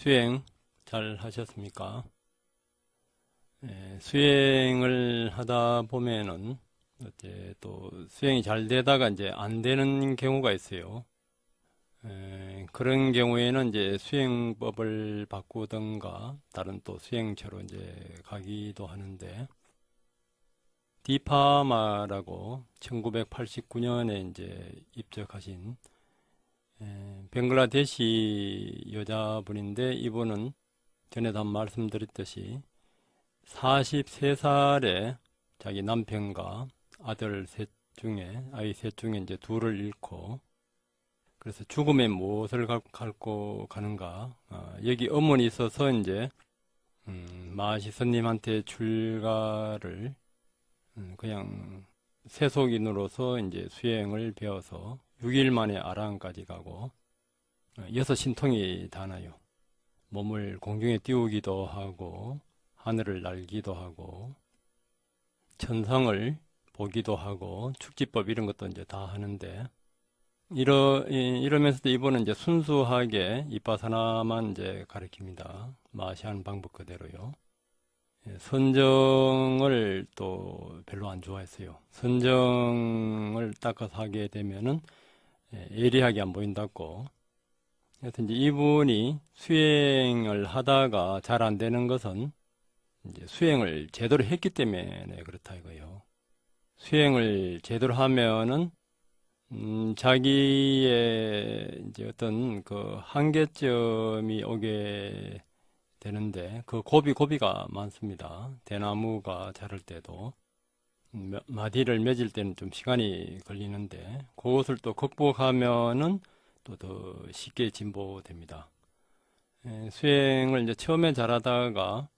수행 잘 하셨습니까? 수행을 하다 보면은 이제 또 수행이 잘 되다가 이제 안 되는 경우가 있어요. 그런 경우에는 이제 수행법을 바꾸던가 다른 또 수행처로 이제 가기도 하는데, 디파마라고 1989년에 이제 입적하신 벵글라데시 여자분인데, 이분은 전에도 한 말씀드렸듯이 43살에 자기 남편과 아이 셋 중에 이제 둘을 잃고, 그래서 죽음의 무엇을 갖고 가는가, 여기 어머니 있어서 이제 마하시 스님한테 출가를, 그냥 세속인으로서 이제 수행을 배워서 6일 만에 아라한까지 가고, 6신통이 다 나요. 몸을 공중에 띄우기도 하고 하늘을 날기도 하고 천상을 보기도 하고 축지법 이런 것도 이제 다 하는데, 이러면서도 이분은 이제 순수하게 이빠사나만 이제 가르칩니다. 마시하는 방법 그대로요. 선정을 또 별로 안 좋아했어요. 선정을 닦아서 하게 되면은 예리하게 안 보인다고. 하여튼 이제 이분이 수행을 하다가 잘 안 되는 것은 이제 수행을 제대로 했기 때문에 그렇다 이거예요. 수행을 제대로 하면은 자기의 이제 어떤 그 한계점이 오게 되는데, 그 고비가 많습니다. 대나무가 자랄 때도 마디를 맺을 때는 좀 시간이 걸리는데, 그것을 또 극복하면은 또 더 쉽게 진보됩니다. 수행을 이제 처음에 잘하다가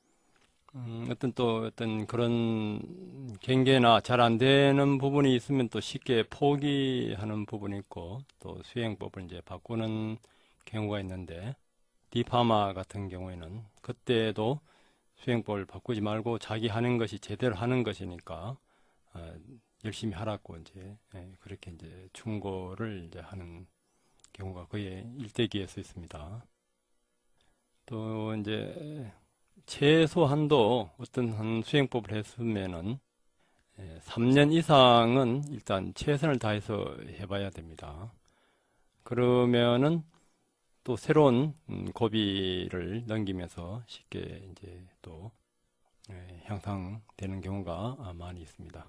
어떤 그런 경계나 잘 안 되는 부분이 있으면 또 쉽게 포기하는 부분이 있고, 또 수행법을 이제 바꾸는 경우가 있는데, 디파마 같은 경우에는 그때도 수행법을 바꾸지 말고 자기 하는 것이 제대로 하는 것이니까 열심히 하라고 이제 그렇게 이제 충고를 이제 하는 경우가 거의 일대기에서 있습니다. 또 이제 최소한도 어떤 한 수행법을 했으면은 3년 이상은 일단 최선을 다해서 해봐야 됩니다. 그러면은 또 새로운 고비를 넘기면서 쉽게 이제 또 향상되는 경우가 많이 있습니다.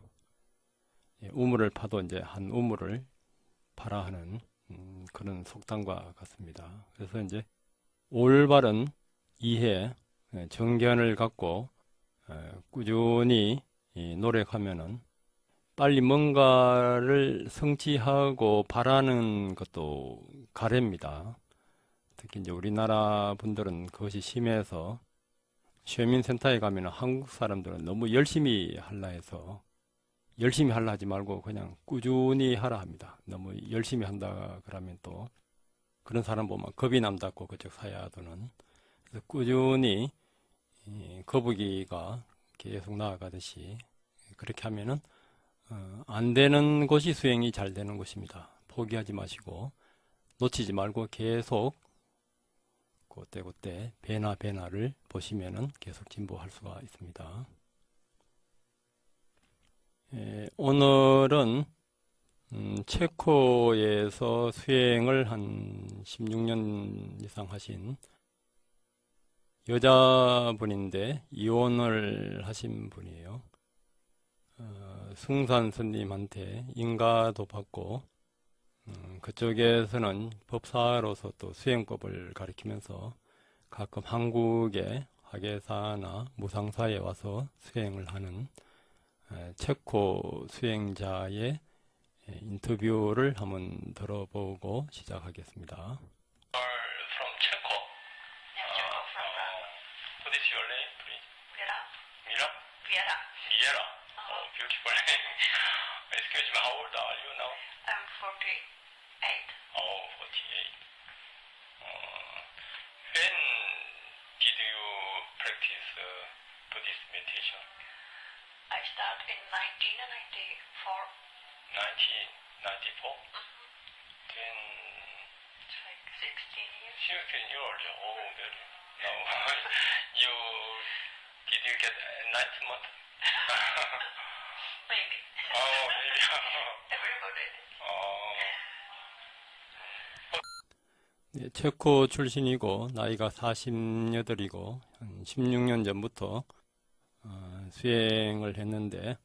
우물을 파도 이제 한 우물을 파라 하는 그런 속담과 같습니다. 그래서 이제 올바른 이해, 정견을 갖고 꾸준히 노력하면은 빨리 뭔가를 성취하고 바라는 것도 가렵니다. 특히 이제 우리나라 분들은 그것이 심해서 시민센터에 가면 한국 사람들은 너무 열심히 하려 해서, 열심히 하려 하지 말고 그냥 꾸준히 하라 합니다. 너무 열심히 한다 그러면 또 그런 사람 보면 겁이 남다고, 그쪽 사야도는. 그래서 꾸준히 거북이가 계속 나아가듯이 그렇게 하면은 안 되는 곳이 수행이 잘 되는 곳입니다. 포기하지 마시고 놓치지 말고 계속 그때 변화를 보시면은 계속 진보할 수가 있습니다. 오늘은 체코에서 수행을 한 16년 이상 하신 여자분인데 이혼을 하신 분이에요. 승산 스님한테 인가도 받고, 그쪽에서는 법사로서 또 수행법을 가르치면서 가끔 한국의 화계사나 무상사에 와서 수행을 하는 체코 수행자의 인터뷰를 한번 들어보고 시작하겠습니다. From Checo. Yeah, Checo from What is your name, please? Vera. Mira? Vera. Viera. Oh, beautiful name. Excuse me, how old are you now? I'm 48. Oh, 48. When did you practice Buddhist meditation? I started in 1994. 1994? Then It's like 16 years. 16 years. Oh, very. Did you get enlightenment? Maybe. maybe. Everybody did. 네, 체코 출신이고 나이가 48이고 한 16년 전부터 수행을 했는데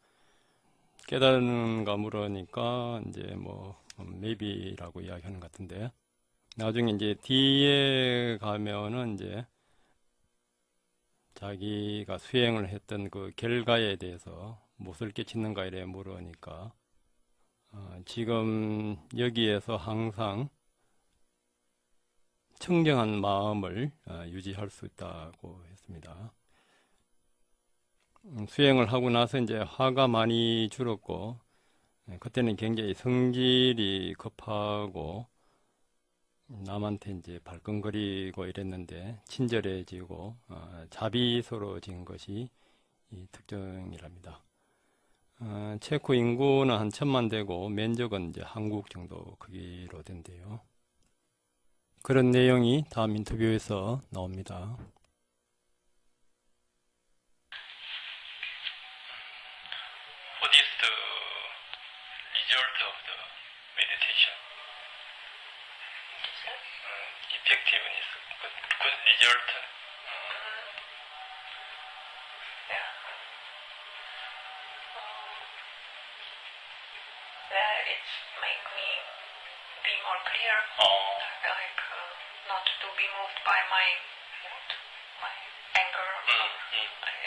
깨달은가 물으니까 이제 뭐 maybe라고 이야기하는 것 같은데 나중에 이제 뒤에 가면은 이제 자기가 수행을 했던 그 결과에 대해서 무엇을 깨닫는가 이래 물으니까 지금 여기에서 항상 청정한 마음을 유지할 수 있다고 했습니다. 수행을 하고 나서 이제 화가 많이 줄었고 그때는 굉장히 성질이 급하고 남한테 이제 발끈거리고 이랬는데 친절해지고 자비스러워진 것이 이 특징이랍니다. 체코 인구는 한 1000만 되고 면적은 이제 한국 정도 크기로 된대요. 그런 내용이 다음 인터뷰에서 나옵니다. What is the result of the meditation? Effectiveness, good result. Yeah. Yeah, it's make me be more clear. Like not to be moved by my mood, my anger.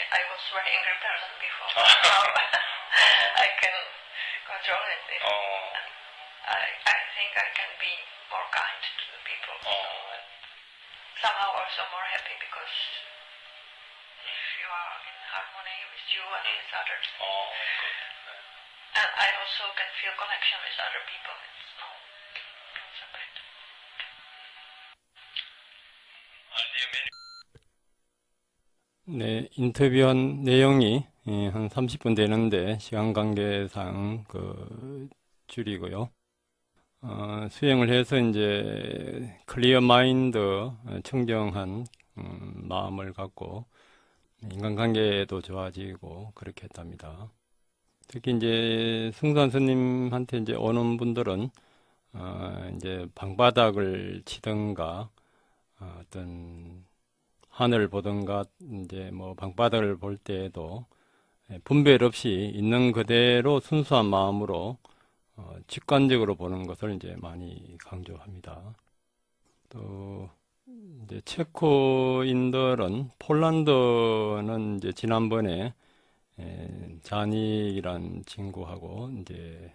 I was very angry person before. Now I can control it. I think I can be more kind to the people. Somehow also more happy because if you are in harmony with you and with others. And I also can feel connection with other people. It's no separate. 네, 인터뷰한 내용이 한 30분 되는데 시간 관계상 줄이고요. 수행을 해서 이제 클리어 마인드, 청정한 마음을 갖고 인간관계도 좋아지고 그렇게 했답니다. 특히 이제 승산 스님한테 이제 오는 분들은 이제 방바닥을 치든가 어떤 하늘을 보든가 이제 뭐 방바닥을 볼 때에도 분별 없이 있는 그대로 순수한 마음으로 직관적으로 보는 것을 이제 많이 강조합니다. 또 이제 체코인들은 폴란드는 이제 지난번에 자닉이란 친구하고 이제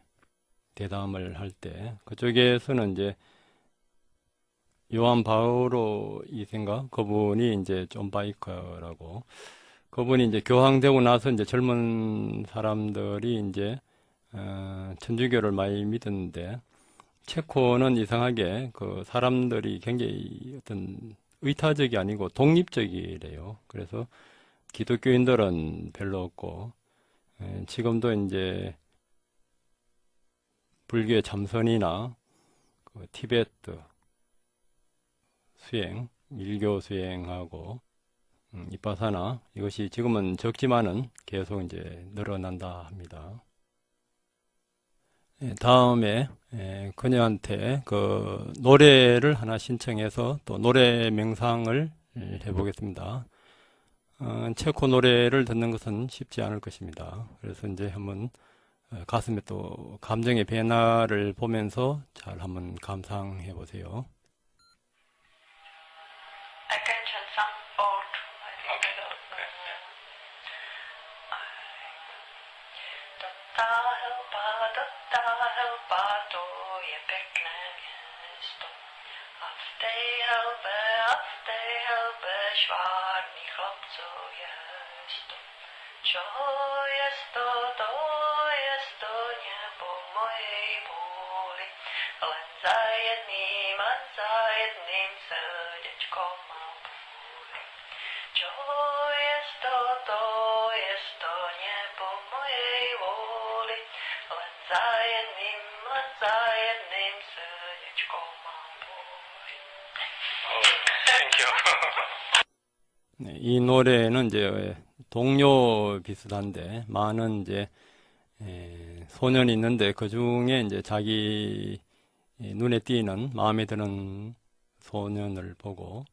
대담을 할 때 그쪽에서는 이제 요한 바오로 이생가 그분이 이제 존 바이커라고 그분이 이제 교황되고 나서 이제 젊은 사람들이 이제 천주교를 많이 믿었는데 체코는 이상하게 그 사람들이 굉장히 어떤 의타적이 아니고 독립적이래요. 그래서 기독교인들은 별로 없고 지금도 이제 불교의 참선이나 그 티베트 수행, 밀교 수행하고 이빠사나 이것이 지금은 적지만은 계속 이제 늘어난다 합니다. 다음에 그녀한테 그 노래를 하나 신청해서 또 노래 명상을 해보겠습니다. 체코 노래를 듣는 것은 쉽지 않을 것입니다. 그래서 이제 한번 가슴에 또 감정의 변화를 보면서 잘 한번 감상해 보세요. I can chant some old. I think I don't know. Dotta helpa to je pekné město. A v té helbe švárný chlapců jest. Čo to jest to nebo mojej vůli. Len za jedným srdečkom mám vůli. Čo jest to nebo mojej vůli. Len za jedným srdečkom mám vůli. Thank you. 네, 이 노래는 이제 동요 비슷한데 많은 이제 소년이 있는데 그 중에 이제 자기 눈에 띄는 마음에 드는 소년을 보고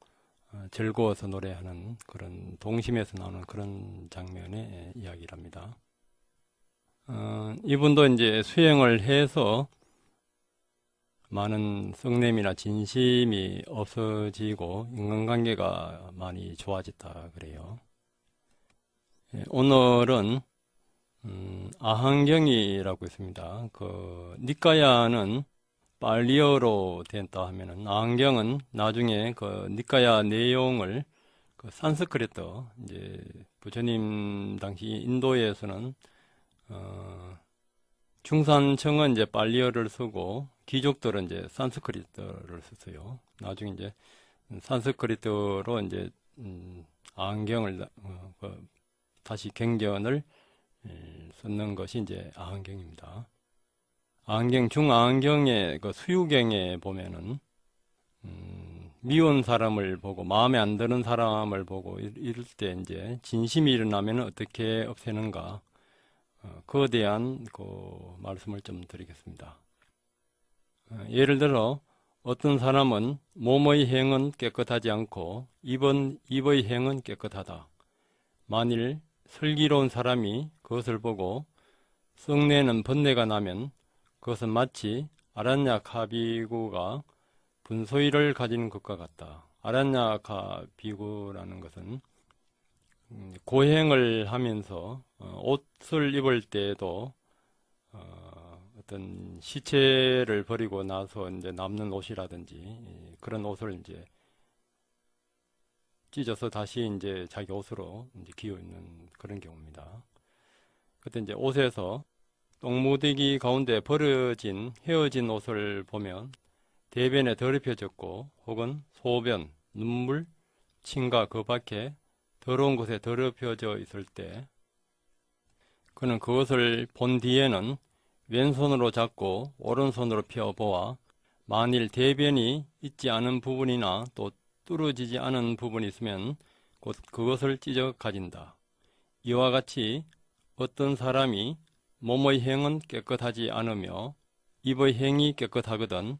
즐거워서 노래하는 그런 동심에서 나오는 그런 장면의 이야기랍니다. 이분도 이제 수행을 해서 많은 썩냄이나 진심이 없어지고 인간관계가 많이 좋아졌다 그래요. 오늘은 아한경이라고 있습니다. 그 니까야는 팔리어로 됐다 하면은 아한경은 나중에 그 니까야 내용을 그 산스크리트 이제 부처님 당시 인도에서는 중산층은 이제 팔리어를 쓰고 귀족들은 이제 산스크리트를 썼어요. 나중에 이제 산스크리트로 이제 아한경을 다시 경전을 썼는 것이 이제 아한경입니다. 아한경, 중아한경의 그 수유경에 보면은 미운 사람을 보고 마음에 안 드는 사람을 보고 이럴 때 이제 진심이 일어나면 어떻게 없애는가 그에 대한 그 말씀을 좀 드리겠습니다. 예를 들어 어떤 사람은 몸의 행은 깨끗하지 않고 입의 행은 깨끗하다. 만일 슬기로운 사람이 그것을 보고 썩내는 번뇌가 나면 그것은 마치 아란야카비구가 분소이를 가진 것과 같다. 아란야카비구라는 것은 고행을 하면서 옷을 입을 때에도 어떤 시체를 버리고 나서 이제 남는 옷이라든지 그런 옷을 이제 찢어서 다시 이제 자기 옷으로 이제 기어 있는 그런 경우입니다. 그때 이제 옷에서 똥무더기 가운데 버려진 헤어진 옷을 보면 대변에 더럽혀졌고 혹은 소변, 눈물, 침과 그 밖에 더러운 곳에 더럽혀져 있을 때 그는 그것을 본 뒤에는 왼손으로 잡고 오른손으로 펴보아 만일 대변이 있지 않은 부분이나 또 뚫어지지 않은 부분이 있으면 곧 그것을 찢어 가진다. 이와 같이 어떤 사람이 몸의 행은 깨끗하지 않으며 입의 행이 깨끗하거든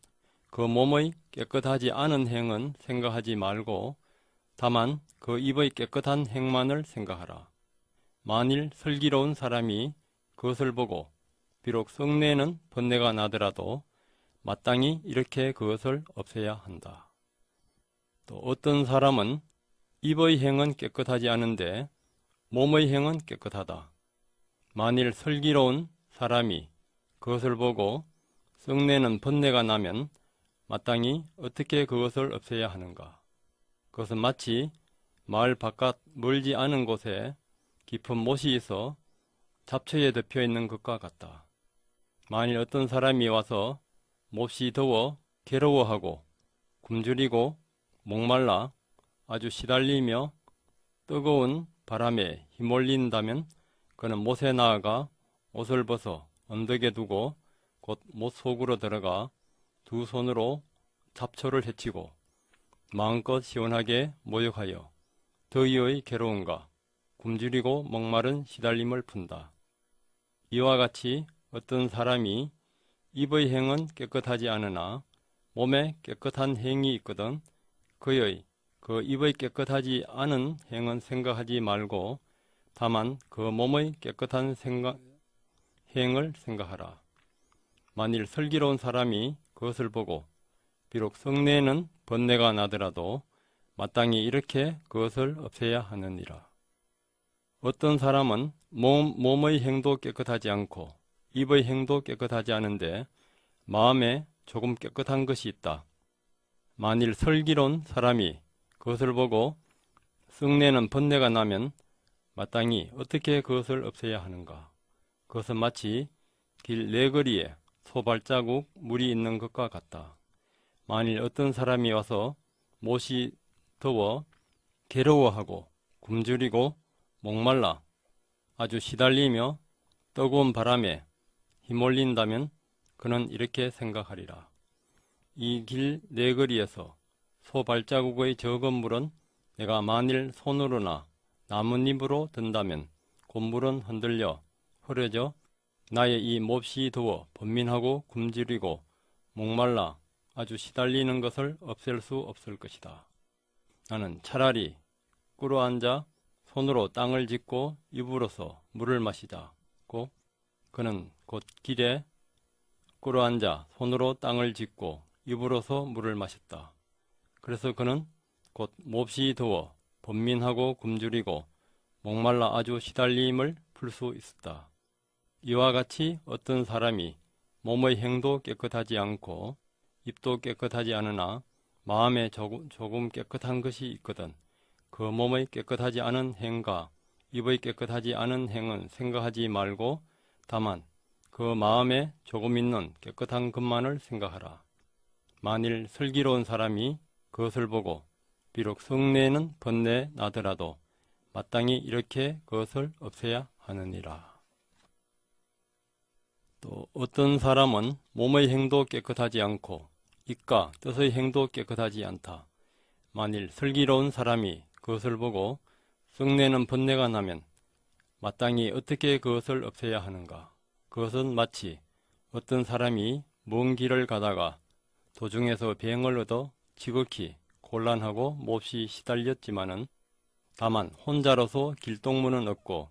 그 몸의 깨끗하지 않은 행은 생각하지 말고 다만 그 입의 깨끗한 행만을 생각하라. 만일 슬기로운 사람이 그것을 보고 비록 썩내는 번뇌가 나더라도 마땅히 이렇게 그것을 없애야 한다. 또 어떤 사람은 입의 행은 깨끗하지 않은데 몸의 행은 깨끗하다. 만일 슬기로운 사람이 그것을 보고 썩내는 번뇌가 나면 마땅히 어떻게 그것을 없애야 하는가? 그것은 마치 마을 바깥 멀지 않은 곳에 깊은 못이 있어 잡초에 덮여 있는 것과 같다. 만일 어떤 사람이 와서 몹시 더워 괴로워하고 굶주리고 목말라 아주 시달리며 뜨거운 바람에 휘몰린다면 그는 못에 나아가 옷을 벗어 언덕에 두고 곧 못 속으로 들어가 두 손으로 잡초를 헤치고 마음껏 시원하게 목욕하여 더위의 괴로움과 굶주리고 목마른 시달림을 푼다. 이와 같이 어떤 사람이 입의 행은 깨끗하지 않으나 몸에 깨끗한 행이 있거든 그의 그 입의 깨끗하지 않은 행은 생각하지 말고 다만 그 몸의 깨끗한 행을 생각하라. 만일 슬기로운 사람이 그것을 보고 비록 썩내는 번뇌가 나더라도 마땅히 이렇게 그것을 없애야 하느니라. 어떤 사람은 몸의 행도 깨끗하지 않고 입의 행도 깨끗하지 않은데 마음에 조금 깨끗한 것이 있다. 만일 슬기로운 사람이 그것을 보고 썩내는 번뇌가 나면 마땅히 어떻게 그것을 없애야 하는가? 그것은 마치 길 네거리에 소발자국 물이 있는 것과 같다. 만일 어떤 사람이 와서 못이 더워 괴로워하고 굶주리고 목말라 아주 시달리며 뜨거운 바람에 휘몰린다면 그는 이렇게 생각하리라. 이 길 네거리에서 소 발자국의 적은 물은 내가 만일 손으로나 나뭇잎으로 든다면 곤물은 흔들려 흐려져 나의 이 몹시 더워 번민하고 굶주리고 목말라 아주 시달리는 것을 없앨 수 없을 것이다. 나는 차라리 꿇어앉아 손으로 땅을 짚고 입으로서 물을 마시자고 그는 곧 길에 꿇어앉아 손으로 땅을 짚고 입으로서 물을 마셨다. 그래서 그는 곧 몹시 더워 번민하고 굶주리고 목말라 아주 시달림을 풀 수 있었다. 이와 같이 어떤 사람이 몸의 행도 깨끗하지 않고 입도 깨끗하지 않으나 마음에 조금 깨끗한 것이 있거든 그 몸의 깨끗하지 않은 행과 입의 깨끗하지 않은 행은 생각하지 말고 다만 그 마음에 조금 있는 깨끗한 것만을 생각하라. 만일 슬기로운 사람이 그것을 보고 비록 성내는 번뇌 나더라도 마땅히 이렇게 그것을 없애야 하느니라. 또 어떤 사람은 몸의 행도 깨끗하지 않고 입과 뜻의 행도 깨끗하지 않다. 만일 슬기로운 사람이 그것을 보고 썩내는 번뇌가 나면 마땅히 어떻게 그것을 없애야 하는가? 그것은 마치 어떤 사람이 먼 길을 가다가 도중에서 병을 얻어 지극히 곤란하고 몹시 시달렸지만은 다만 혼자로서 길동무는 없고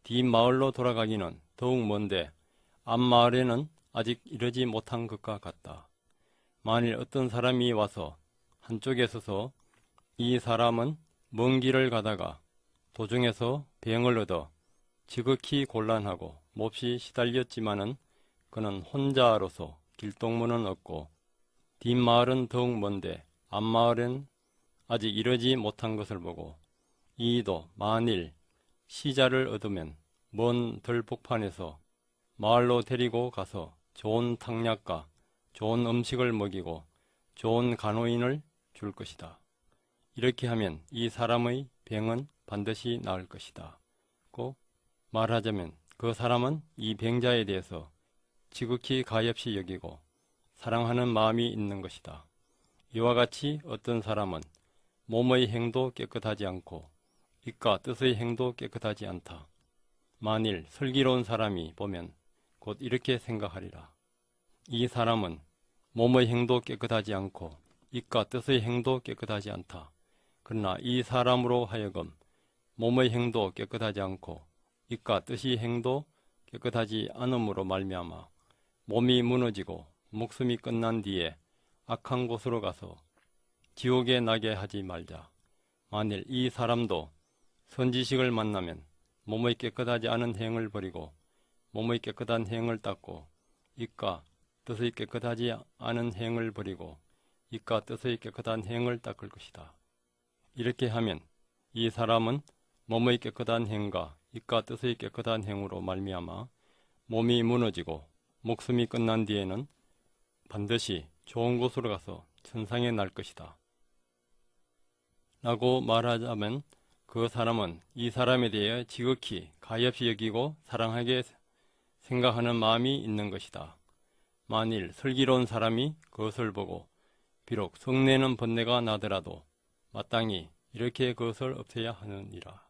뒷마을로 돌아가기는 더욱 먼데 앞마을에는 아직 이르지 못한 것과 같다. 만일 어떤 사람이 와서 한쪽에 서서 이 사람은 먼 길을 가다가 도중에서 병을 얻어 지극히 곤란하고 몹시 시달렸지만은 그는 혼자로서 길동무는 없고 뒷마을은 더욱 먼데 앞마을은 아직 이르지 못한 것을 보고 이도 만일 시자를 얻으면 먼 들복판에서 마을로 데리고 가서 좋은 탕약과 좋은 음식을 먹이고 좋은 간호인을 줄 것이다. 이렇게 하면 이 사람의 병은 반드시 나을 것이다. 꼭 말하자면 그 사람은 이 병자에 대해서 지극히 가엾이 여기고 사랑하는 마음이 있는 것이다. 이와 같이 어떤 사람은 몸의 행도 깨끗하지 않고 입과 뜻의 행도 깨끗하지 않다. 만일 슬기로운 사람이 보면 곧 이렇게 생각하리라. 이 사람은 몸의 행도 깨끗하지 않고 입과 뜻의 행도 깨끗하지 않다. 그러나 이 사람으로 하여금 몸의 행도 깨끗하지 않고 입과 뜻의 행도 깨끗하지 않음으로 말미암아 몸이 무너지고 목숨이 끝난 뒤에 악한 곳으로 가서 지옥에 나게 하지 말자. 만일 이 사람도 선지식을 만나면 몸의 깨끗하지 않은 행을 버리고 몸의 깨끗한 행을 닦고 입과 뜻의 깨끗하지 않은 행을 버리고 입과 뜻의 깨끗한 행을 닦을 것이다. 이렇게 하면 이 사람은 몸의 깨끗한 행과 입과 뜻의 깨끗한 행으로 말미암아 몸이 무너지고 목숨이 끝난 뒤에는 반드시 좋은 곳으로 가서 천상에 날 것이다. 라고 말하자면 그 사람은 이 사람에 대해 지극히 가엾이 여기고 사랑하게 생각하는 마음이 있는 것이다. 만일 슬기로운 사람이 그것을 보고 비록 성내는 번뇌가 나더라도 마땅히 이렇게 그것을 없애야 하느니라.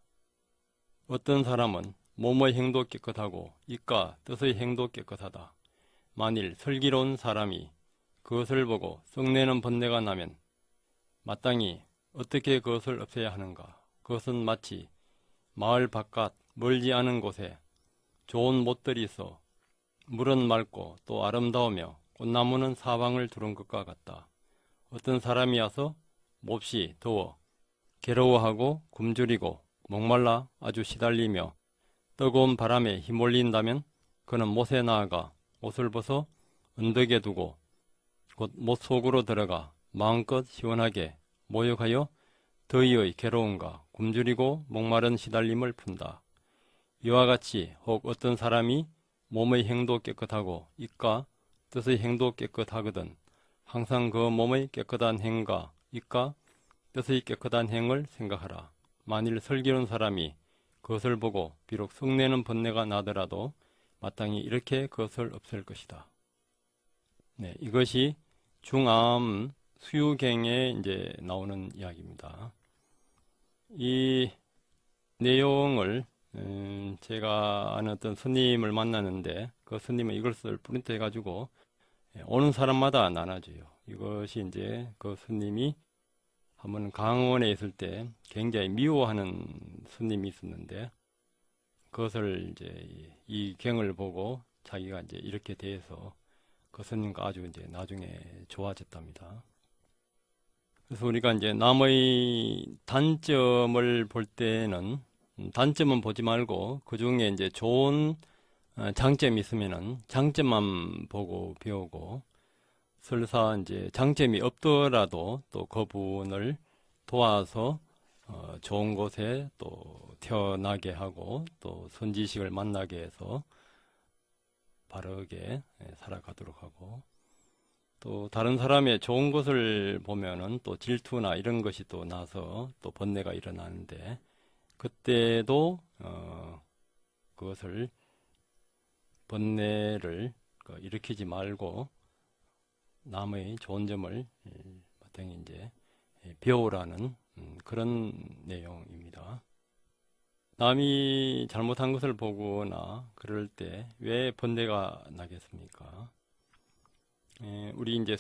어떤 사람은 몸의 행도 깨끗하고 입과 뜻의 행도 깨끗하다. 만일 슬기로운 사람이 그것을 보고 성내는 번뇌가 나면 마땅히 어떻게 그것을 없애야 하는가? 그것은 마치 마을 바깥 멀지 않은 곳에 좋은 못들이 있어 물은 맑고 또 아름다우며 꽃나무는 사방을 두른 것과 같다. 어떤 사람이 와서 몹시 더워 괴로워하고 굶주리고 목말라 아주 시달리며 뜨거운 바람에 휘몰린다면 그는 못에 나아가 옷을 벗어 언덕에 두고 곧 못 속으로 들어가 마음껏 시원하게 모욕하여 더위의 괴로움과 굶주리고 목마른 시달림을 푼다. 이와 같이 혹 어떤 사람이 몸의 행도 깨끗하고 입과 뜻의 행도 깨끗하거든 항상 그 몸의 깨끗한 행과 입과 뜻의 깨끗한 행을 생각하라. 만일 슬기로운 사람이 그것을 보고 비록 성내는 번뇌가 나더라도 마땅히 이렇게 그것을 없앨 것이다. 네, 이것이 중암 수유경에 이제 나오는 이야기입니다. 이 내용을 제가 아는 어떤 스님을 만났는데 그 스님은 이것을 프린트해 가지고 오는 사람마다 나눠줘요. 이것이 이제 그 스님이 한번 강원에 있을 때 굉장히 미워하는 스님이 있었는데 그것을 이제 이 경을 보고 자기가 이제 이렇게 대해서 그 스님과 아주 이제 나중에 좋아졌답니다. 그래서 우리가 이제 남의 단점을 볼 때는 단점은 보지 말고 그 중에 이제 좋은 장점이 있으면은 장점만 보고 배우고 설사 이제 장점이 없더라도 또 그분을 도와서 좋은 곳에 또 태어나게 하고 또 선지식을 만나게 해서 바르게 살아가도록 하고 또 다른 사람의 좋은 것을 보면은 또 질투나 이런 것이 또 나서 또 번뇌가 일어나는데 그때도 그것을 번뇌를 일으키지 말고 남의 좋은 점을 마땅히 이제 배우라는 그런 내용입니다. 남이 잘못한 것을 보거나 그럴 때 왜 번뇌가 나겠습니까? 우리 이제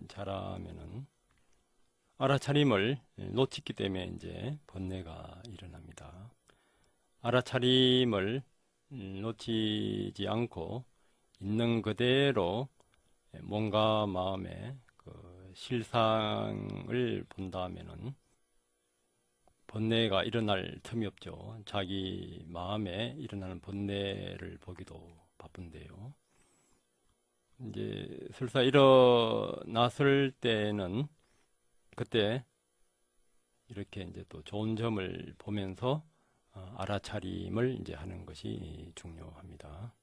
수행자라면은 알아차림을 놓쳤기 때문에 이제 번뇌가 일어납니다. 알아차림을 놓치지 않고 있는 그대로 몸과 마음의 그 실상을 본다면은 번뇌가 일어날 틈이 없죠. 자기 마음에 일어나는 번뇌를 보기도 바쁜데요. 이제 설사 일어났을 때는 그때 이렇게 이제 또 좋은 점을 보면서 알아차림을 이제 하는 것이 중요합니다.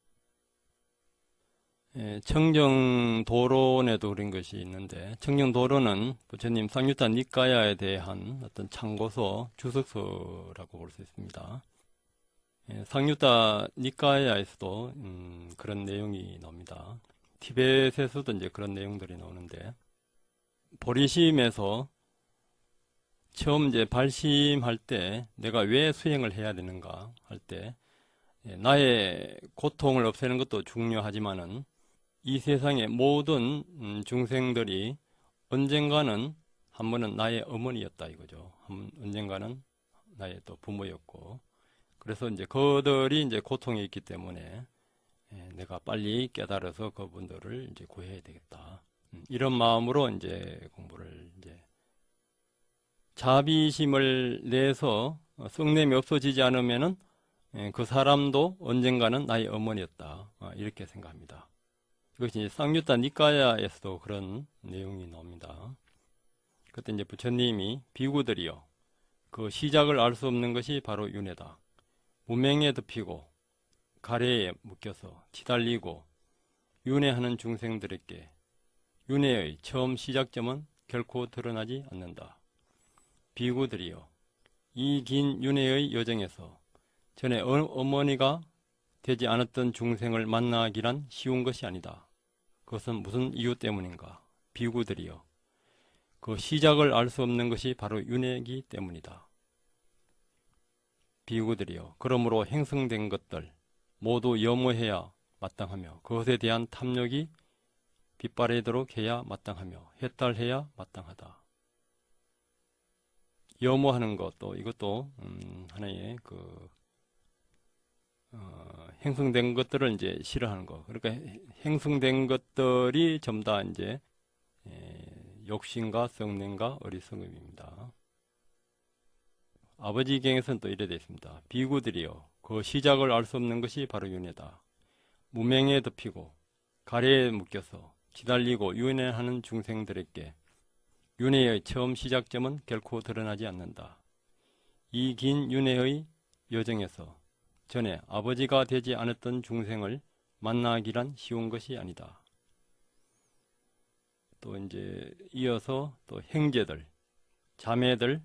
청정도론에도 그런 것이 있는데 청정도론은 부처님 상유타 니까야에 대한 어떤 참고서 주석서라고 볼 수 있습니다. 상유타 니까야에서도 그런 내용이 나옵니다. 티벳에서도 이제 그런 내용들이 나오는데 보리심에서 처음 이제 발심할 때 내가 왜 수행을 해야 되는가 할 때 나의 고통을 없애는 것도 중요하지만은 이 세상의 모든 중생들이 언젠가는 한 번은 나의 어머니였다 이거죠. 언젠가는 나의 또 부모였고 그래서 이제 그들이 이제 고통에 있기 때문에 내가 빨리 깨달아서 그분들을 이제 구해야 되겠다. 이런 마음으로 이제 공부를 이제 자비심을 내서 썩냄이 없어지지 않으면은 그 사람도 언젠가는 나의 어머니였다. 이렇게 생각합니다. 이것이 이제 쌍유타 니까야에서도 그런 내용이 나옵니다. 그때 이제 부처님이 비구들이요. 그 시작을 알 수 없는 것이 바로 윤회다. 무명에 덮이고 가래에 묶여서 치달리고 윤회하는 중생들에게 윤회의 처음 시작점은 결코 드러나지 않는다. 비구들이요. 이 긴 윤회의 여정에서 전에 어머니가 되지 않았던 중생을 만나기란 쉬운 것이 아니다. 그것은 무슨 이유 때문인가? 비구들이요. 그 시작을 알 수 없는 것이 바로 윤회이기 때문이다. 비구들이요. 그러므로 행성된 것들 모두 염호해야 마땅하며 그것에 대한 탐욕이 빗바래도록 해야 마땅하며 해탈해야 마땅하다. 염호하는 것도 이것도 하나의 그 행성된 것들을 이제 싫어하는 거. 그러니까 행성된 것들이 전부 다 이제 욕심과 성냄과 어리석음입니다. 아버지 경에서는 또 이래 되어 있습니다. 비구들이요. 그 시작을 알 수 없는 것이 바로 윤회다. 무명에 덮이고 가래에 묶여서 지달리고 윤회하는 중생들에게 윤회의 처음 시작점은 결코 드러나지 않는다. 이 긴 윤회의 여정에서 전에 아버지가 되지 않았던 중생을 만나기란 쉬운 것이 아니다. 또 이제 이어서 또 형제들, 자매들,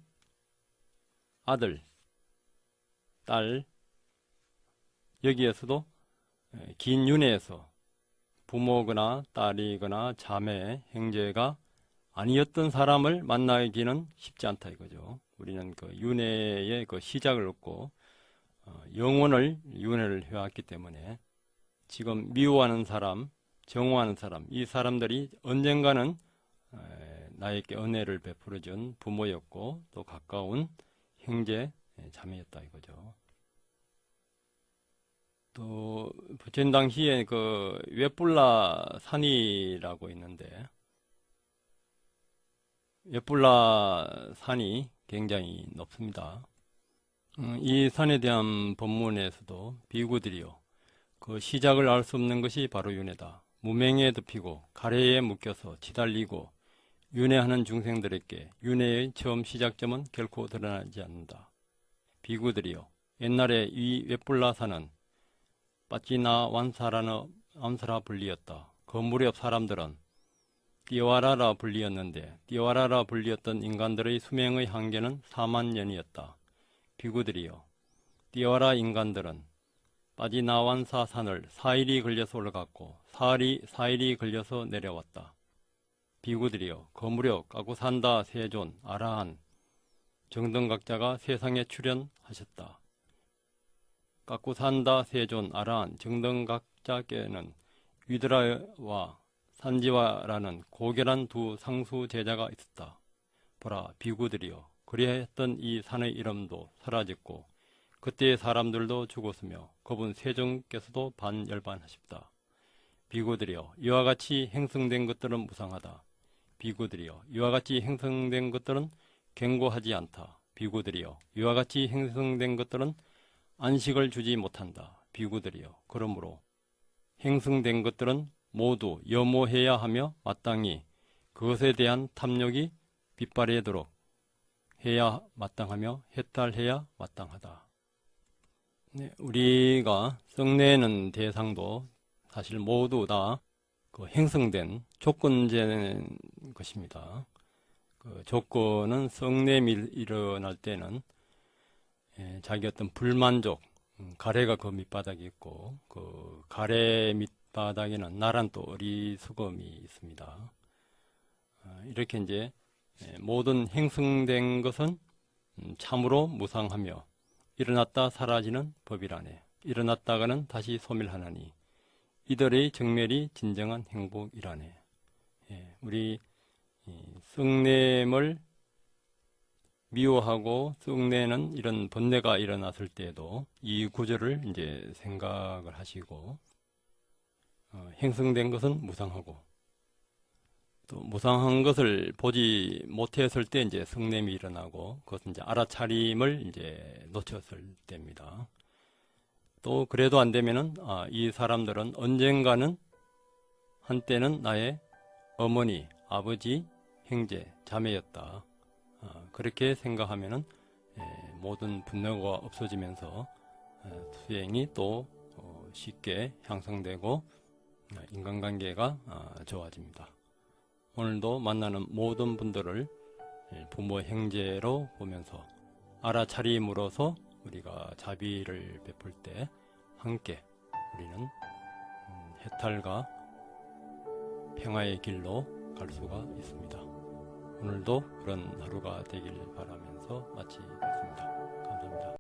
아들, 딸 여기에서도 긴 윤회에서 부모거나 딸이거나 자매, 형제가 아니었던 사람을 만나기는 쉽지 않다 이거죠. 우리는 그 윤회의 그 시작을 얻고 영원을 윤회를 해왔기 때문에 지금 미워하는 사람, 정오하는 사람, 이 사람들이 언젠가는 나에게 은혜를 베풀어준 부모였고 또 가까운 형제, 자매였다 이거죠. 또 부처님 당시에 그 웨뿔라 산이라고 있는데 웨뿔라 산이 굉장히 높습니다. 이 산에 대한 법문에서도 비구들이요, 그 시작을 알 수 없는 것이 바로 윤회다. 무명에 덮이고 가래에 묶여서 치달리고 윤회하는 중생들에게 윤회의 처음 시작점은 결코 드러나지 않는다. 비구들이요, 옛날에 이 웨뿔라산은 빠찌나완사라는 암사라 불리었다. 그 무렵 사람들은 띠와라라 불리었는데 띠와라라 불리었던 인간들의 수명의 한계는 4만 년이었다. 비구들이요, 띠와라 인간들은 빠지나완사 산을 4일이 걸려서 올라갔고 4일이 걸려서 내려왔다. 비구들이여, 그 무렵 까구산다 세존 아라한 정등각자가 세상에 출현하셨다. 까구산다 세존 아라한 정등각자께는 위드라와 산지와라는 고결한 두 상수 제자가 있었다. 보라, 비구들이여, 그리했던 이 산의 이름도 사라졌고 그때의 사람들도 죽었으며 그분 세종께서도 반열반하십다. 비구들이여, 이와 같이 행성된 것들은 무상하다. 비구들이여, 이와 같이 행성된 것들은 견고하지 않다. 비구들이여, 이와 같이 행성된 것들은 안식을 주지 못한다. 비구들이여, 그러므로 행성된 것들은 모두 염호해야 하며 마땅히 그것에 대한 탐욕이 빗발하도록 해야 마땅하며 해탈해야 마땅하다. 네, 우리가 썩내는 대상도 사실 모두 다 그 행성된 조건제는 것입니다. 그 조건은 썩냄이 일어날 때는 자기 어떤 불만족, 가래가 그 밑바닥에 있고 그 가래 밑바닥에는 나란 또 어리석음이 있습니다. 이렇게 이제 모든 행성된 것은 참으로 무상하며 일어났다 사라지는 법이라네. 일어났다가는 다시 소멸하나니 이들의 정멸이 진정한 행복이라네. 우리 썩냄을 미워하고 썩내는 이런 번뇌가 일어났을 때에도 이 구절을 이제 생각을 하시고 행성된 것은 무상하고 또 무상한 것을 보지 못했을 때 이제 썩냄이 일어나고 그것은 이제 알아차림을 이제 놓쳤을 때입니다. 또 그래도 안 되면은 이 사람들은 언젠가는 한때는 나의 어머니, 아버지, 형제, 자매였다. 그렇게 생각하면은 모든 분노가 없어지면서 수행이 또 쉽게 향상되고 인간관계가 좋아집니다. 오늘도 만나는 모든 분들을 부모, 형제로 보면서 알아차림으로써 우리가 자비를 베풀 때 함께 우리는 해탈과 평화의 길로 갈 수가 있습니다. 오늘도 그런 하루가 되길 바라면서 마치겠습니다. 감사합니다.